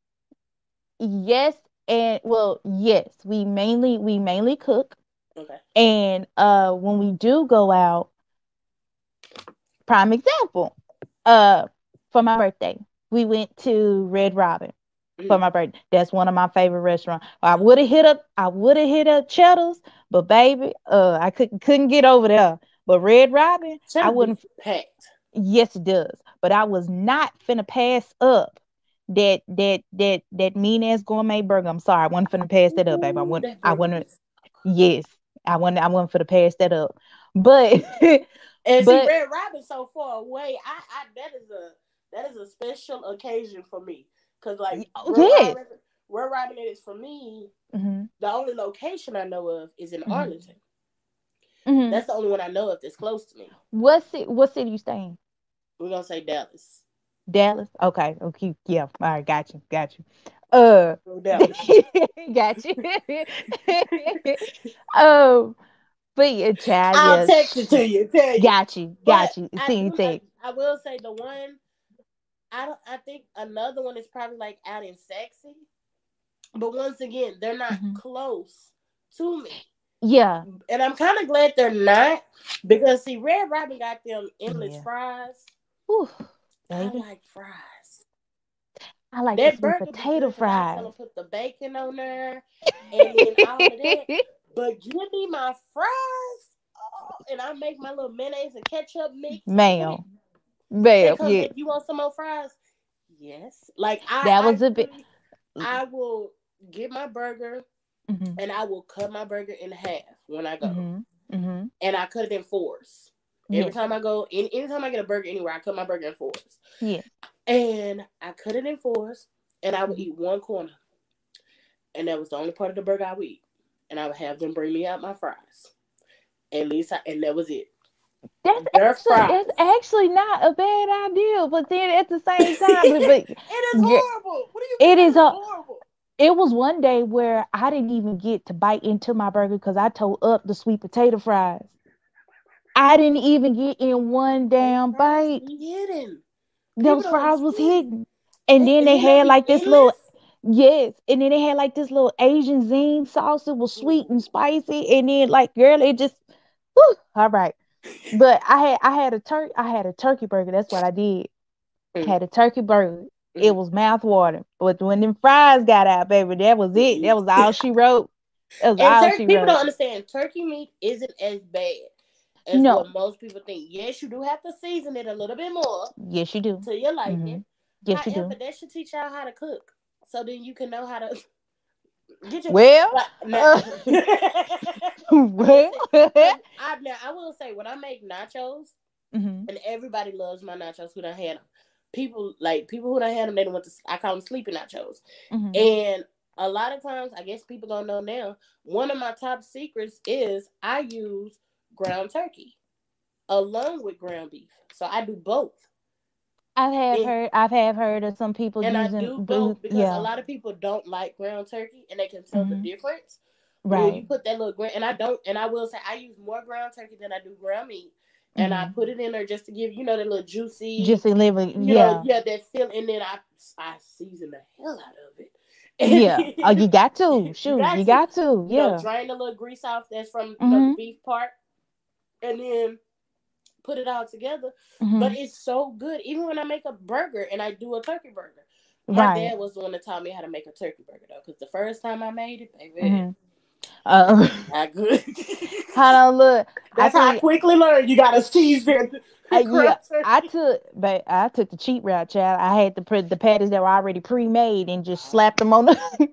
yes, and well, yes, we mainly cook, Okay. and when we do go out, prime example, uh, for my birthday, we went to Red Robin for Mm-hmm. my birthday. That's one of my favorite restaurants. I would have hit up Cheddar's, but baby, I couldn't get over there. But Red Robin, I Cheddar beef wouldn't. packed. Yes, it does. But I was not finna pass up that mean ass gourmet burger. I'm sorry, I wasn't finna pass that up, baby. Ooh, that I burger wouldn't. be so good. Yes, I wasn't finna pass that up. But And see, But Red Robin so far away. I that is a special occasion for me. Cause like yes. Red Robin is for me. Mm-hmm. The only location I know of is in Mm-hmm. Arlington. Mm-hmm. That's the only one I know of that's close to me. What city you stay in? We're gonna say Dallas. Dallas? Okay. Okay. Yeah. All right. Got you. Got you. Uh, Go Dallas. got you. Oh, but yeah, child, I'll yeah. text it to you, tell you. Got you. But Got you. I See you do. text. I will say the one. I don't. I think another one is probably like out in Sexy. But once again, they're not Hmm. close to me. Yeah. And I'm kind of glad they're not because see, Red Robin got them endless Yeah. fries. Whew, I baby. like fries. I like the That sweet burger be potato good because I tell fries. them put the bacon on there and then all of that. But give me my fries, and I make my little mayonnaise and ketchup mix and put it. Ma'am. They Ma'am. come Yeah. back. You want some more fries? Yes. Like That I was a bit. really, I will get my burger Mm-hmm. and I will cut my burger in half when I go. Mm-hmm. Mm-hmm. And I cut it in fours. Every Yes. time I go, anytime I get a burger anywhere, I cut my burger in fours. Yes. And I cut it in fours, and I would Mm-hmm. eat one corner. And that was the only part of the burger I would eat. And I would have them bring me out my fries. At least, and that was it. Their That's fries. actually not a bad idea, but then at the same time, but It is yeah, horrible. What do you mean it is that is a. horrible? It was one day where I didn't even get to bite into my burger because I tore up the sweet potato fries. I didn't even get in one They damn fries bite. be hidden. People Those don't fries was understand. hidden. And then And they then they had be like this little, endless. yes, and then they had like this little Asian zing sauce. It was sweet and Ooh. spicy. And then like, girl, it just, whew, all right. But I had a turkey burger. That's what I did. Mm, Had a turkey burger. It mm. was mouth watering. But when them fries got out, baby, that was it. That was all she wrote. That was And all she people wrote. don't understand. Turkey meat isn't as bad as No. what most people think. Yes, you do have to season it a little bit more Yes, you do. till you like Hmm. it. Yes, you However, do. that should teach y'all how to cook, so then you can know how to get your. Well, But now, uh, but well. listen, because I will say when I make nachos, Hmm. and everybody loves my nachos who done had them. People who done had them, they don't want to. I call them sleepy nachos, Hmm. and a lot of times, I guess people don't know now. One of my top secrets is I use ground turkey along with ground beef, so I do both. And I've have heard of some people and I using do booth. both because a Yeah. lot of people don't like ground turkey and they can tell the Hmm. difference. But when you Right. put that little ground, and I don't, and I will say I use more ground turkey than I do ground meat, and I Hmm. put it in there just to give that little juicy, Just a little, yeah. yeah, that feel, and then I season the hell out of it, and Yeah. Oh, you got to. then you Shoot, got you to, got to. Yeah. drain the little grease off that's from the Hmm. beef part, and then put it all together. But Hmm. it's so good. Even when I make a burger and I do a turkey burger. My Right. dad was the one that taught me how to make a turkey burger though, because the first time I made it, baby, Hmm. Uh, not good. hold on, look. I That's how I think quickly learned you gotta season yeah, ground turkey. I took the cheap route, child. I had to put the patties that were already pre-made and just Oh, slapped them on the.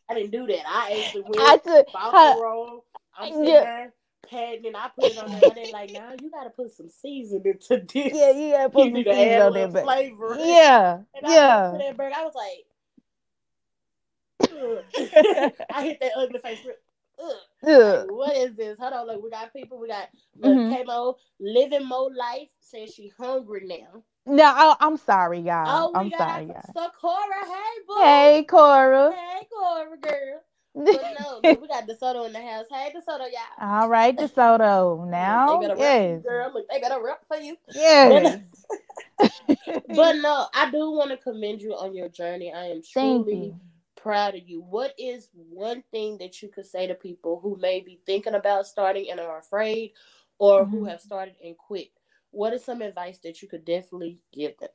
I didn't do that. I actually I went, took, bought the huh, roll. I'm sitting yeah, there, patting, and I put it on there. My dad like, now you gotta put some seasoning to yeah, this. you gotta You put some need to seasoning add a on there, little but flavor. yeah, And I bit into yeah. that burger. I was like, ugh. I hit that ugly face. Ugh. Like, Ugh. what is this? Hold on, look, we got people. We got look, Hmm. Kmo living more life. Says she hungry now. No, I'm sorry, y'all. Oh, we I'm got our sorry, y'all. Sakura. Hey, boo. Hey, Cora. Hey, Cora, girl. But no, look, we got DeSoto in the house. Hey, DeSoto, All right, DeSoto. Look, they Now, better rep for you, yes, girl. Look, they better rep for you. But yes. but no, I do want to commend you on your journey. I am Thank truly you. proud of you. What is one thing that you could say to people who may be thinking about starting and are afraid, or who Hmm. have started and quit? What is some advice that you could definitely give them?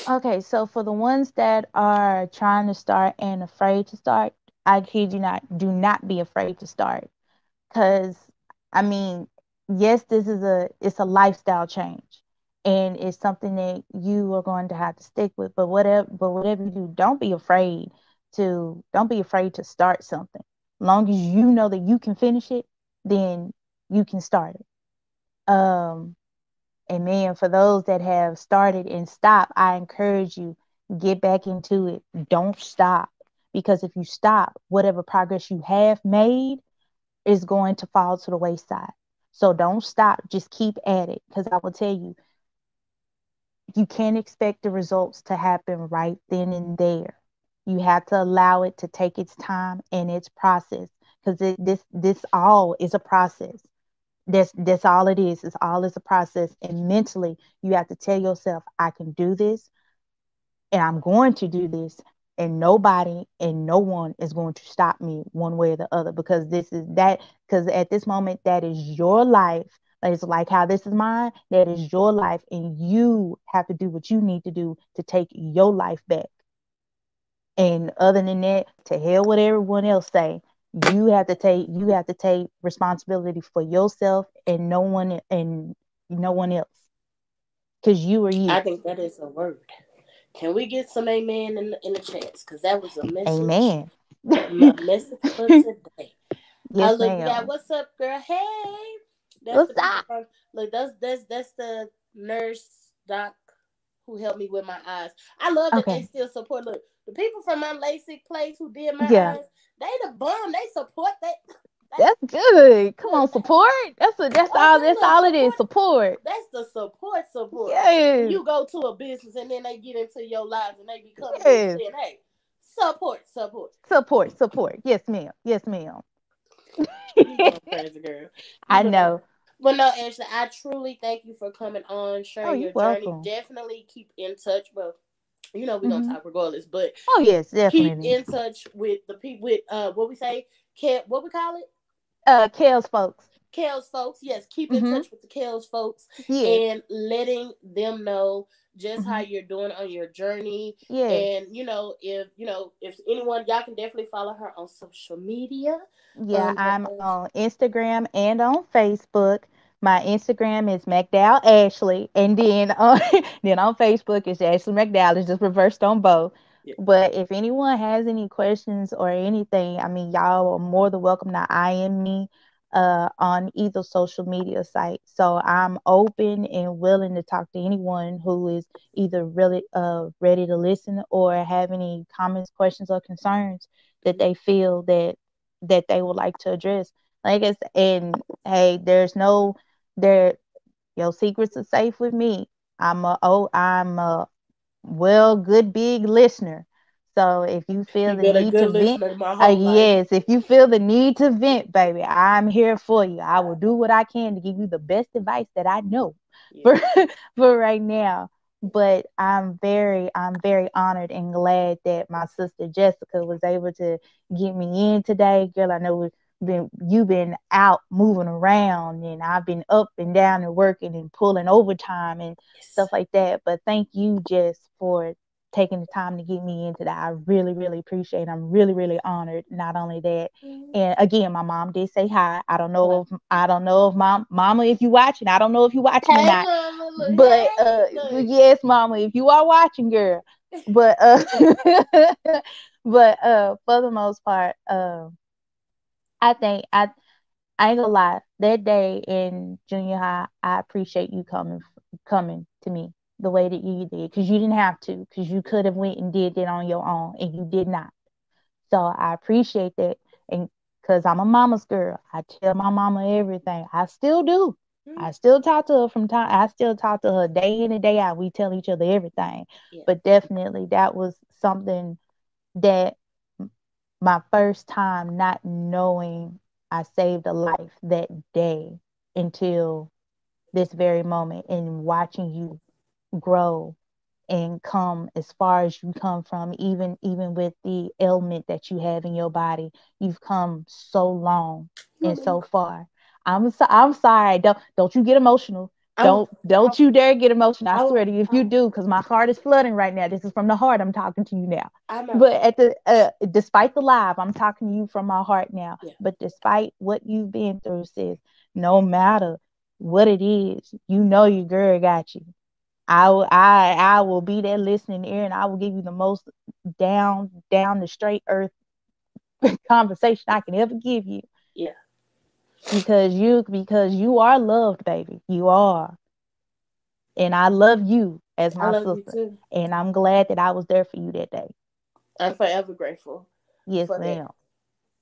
Okay, so for the ones that are trying to start and afraid to start, I kid you not, do not be afraid to start. Because, I mean, yes, it's a lifestyle change, and it's something that you are going to have to stick with. But whatever you do, don't be afraid to start something. Long as you know that you can finish it, then you can start it. And then for those that have started and stopped, I encourage you, get back into it. Don't stop. Because if you stop, whatever progress you have made is going to fall to the wayside. So don't stop. Just keep at it. Because I will tell you, you can't expect the results to happen right then and there. You have to allow it to take its time and its process. Because this all is a process. That's all it is. It's all is a process. And mentally, you have to tell yourself, I can do this and I'm going to do this. And nobody and no one is going to stop me one way or the other, because this is that, because at this moment, that is your life. It's like how this is mine. That is your life. And you have to do what you need to do to take your life back. And other than that, to hell with everyone else say. You have to take responsibility for yourself and no one else. Because you are I you. think that is a word. Can we get some amen in the chats? Because that was Amen. a message for today. Yes, Look, we got ma'am. what's up, girl? Hey, that's What's the people up? from. Look, that's the nurse doc who helped me with my eyes. I love that they Okay. still support. Look, the people from my LASIK place who did my Yeah. eyes, they the bomb. They support that. That's good. Come Look, on, support. okay, That's look, all it is. support. Support. That's the support. When Yes. you go to a business and then they get into your lives and they be coming in Yes. saying, "Hey, support." Support. Yes, ma'am. Yes, ma'am. You so crazy, girl. I Look, know. but no, Ashley, I truly thank you for coming on, Oh, sharing you're your journey. welcome. Definitely keep in touch. Well, we're gonna Hmm. talk regardless, but Oh, yes, keep definitely. in touch with the people with what we say, what we call it, Kels folks. Kels folks. Yes, keep in Hmm. touch with the Kels folks Yes. and letting them know just how Hmm. you're doing on your journey. Yes. And if anyone, y'all can definitely follow her on social media. Yeah, Her I'm on Instagram and on Facebook. My Instagram is McDowell Ashley, and then on then on Facebook it's Ashley McDowell. It's just reversed on both. yeah. But if anyone has any questions or anything, I mean, y'all are more than welcome to IM me on either social media site. So I'm open and willing to talk to anyone who is either really ready to listen or have any comments, questions, or concerns that Mhm. they feel that they would like to address. Like I said, and hey, there's no there your secrets are safe with me. I'm a good big listener. So if you feel You've the been a need to good vent, listener my whole life. yes, if you feel the need to vent, baby, I'm here for you. I will do what I can to give you the best advice that I know Yeah. for for right now. But I'm very honored and glad that my sister Jessica was able to get me in today. Girl, I know you've been out moving around, and I've been up and down and working and pulling overtime and Yes. stuff like that. But thank you, Jess, for taking the time to get me into that. I really, really appreciate it. I'm really, really honored. Not only that, and again, my mom did say hi. Okay. I don't know if mama, if you watching, I don't know if you watching or Hey, not. mama. Look. But Hey. Look. yes, mama, if you are watching, girl. But for the most part, I think I ain't gonna lie. That day in junior high, I appreciate you coming to me the way that you did, because you didn't have to, because you could have went and did it on your own, and you did not. So I appreciate that, and because I'm a mama's girl, I tell my mama everything. I still do. Hmm. I still talk to her from time. I still talk to her day in and day out. We tell each other everything. Yeah. But definitely, that was something that my first time not knowing I saved a life that day until this very moment, and watching you grow and come as far as you come from, even with the ailment that you have in your body. You've come so long and Mama, so far. I'm sorry. Don't you get emotional. I, Don't you dare get emotional. I I, swear to you, if you do, because my heart is flooding right now. This is from the heart. I'm talking to you now. I know. But despite the live, I'm talking to you from my heart now. Yeah. But despite what you've been through, sis, no matter what it is, you know your girl got you. I will be there listening ear, and I will give you the most down the straight earth conversation I can ever give you, Yeah. because you are loved, baby. You are. And I love you as I my love you sister. too. And I'm glad that I was there for you that day. I'm forever grateful Yes, for that. ma'am.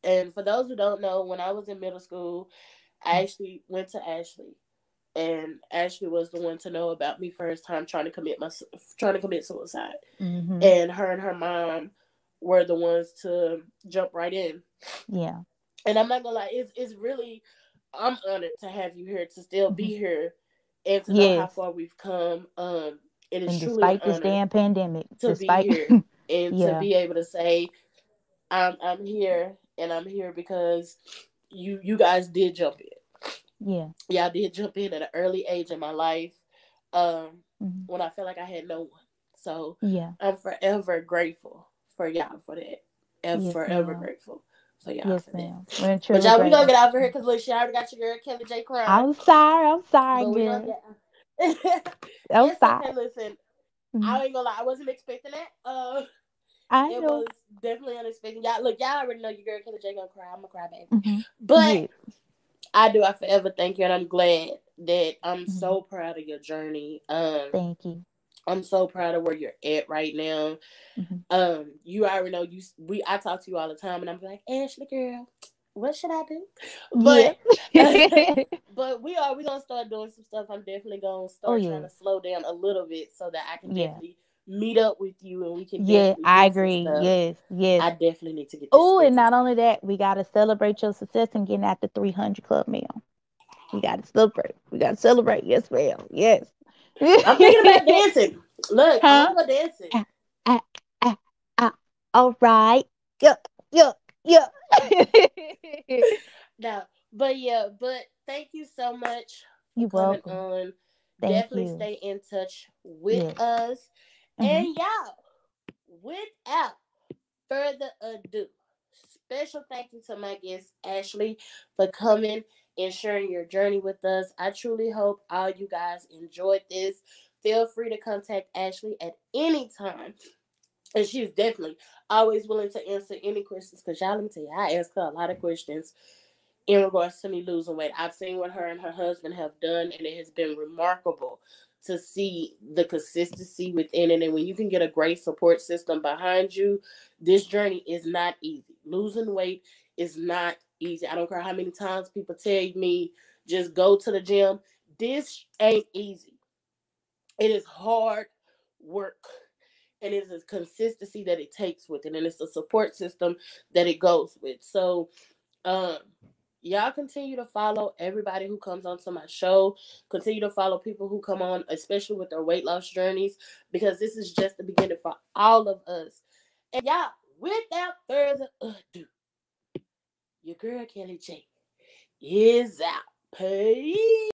And for those who don't know, when I was in middle school, I actually went to Ashley, and Ashley was the one to know about me first time trying to commit suicide. Mm-hmm. And her mom were the ones to jump right in. Yeah. And I'm not gonna lie, it's really, I'm honored to have you here, to still Mm-hmm. be here, and to know how Yes. far we've come. It is And truly an despite this honor damn pandemic, to be despite here and to yeah, be able to say I'm here, and I'm here because you guys did jump in. yeah. Y'all did jump in at an early age in my life, Mm-hmm. when I felt like I had no one. So Yeah. I'm forever grateful for y'all for that. And Yes, forever ma'am. grateful for y'all Yes, for that. ma'am. We're But truly y'all, we gonna grateful. get out of here because look, she already got your girl Kelly J crying. I'm sorry. I'm sorry, But we gonna girl. get. I'm It's sorry. okay. Listen, Mhm. I ain't gonna lie. I wasn't expecting that. I It know. was definitely unexpected. Y'all, look, y'all already know your girl Kelly J gonna cry. I'm gonna cry, baby. Hmm. But Yes. I forever thank you, and I'm glad that I'm Hmm. so proud of your journey. Thank you. I'm so proud of where you're at right now. Hmm. You already know I talk to you all the time, and I'm like, Ashley, girl, what should I do? Yeah. But but we gonna start doing some stuff. I'm definitely gonna Oh start trying yeah. to slow down a little bit so that I can Yeah. definitely meet up with you, and we can Yeah. definitely I do some agree. stuff. Yes. Yes. I definitely need to get this Oh, and scheduled. not only that, we gotta celebrate your success and getting at the 300 club meal. We gotta celebrate. We gotta celebrate. Yes, ma'am. Yes. I'm thinking about dancing. Look, I want Huh? to go dancing. Ah, ah, ah, ah. All right. Yeah. Yeah. Yeah. No, but yeah, but thank you so much for You're coming welcome. on. Thank Definitely you. stay in touch with Yes. us. Hmm. And y'all, without further ado, special thank you to my guest Ashley for coming and sharing your journey with us. I truly hope all you guys enjoyed this. Feel free to contact Ashley at any time. And she's definitely always willing to answer any questions. Because y'all, let me tell you, I ask her a lot of questions in regards to me losing weight. I've seen what her and her husband have done, and it has been remarkable to see the consistency within it. And when you can get a great support system behind you, this journey is not easy. Losing weight is not easy. I don't care how many times people tell me just go to the gym. This ain't easy. It is hard work. And it is a consistency that it takes with it. And it's a support system that it goes with. So um, y'all continue to follow everybody who comes onto my show. Continue to follow people who come on, especially with their weight loss journeys, because this is just the beginning for all of us. And y'all, without further ado, your girl Kelly J is out. Peace.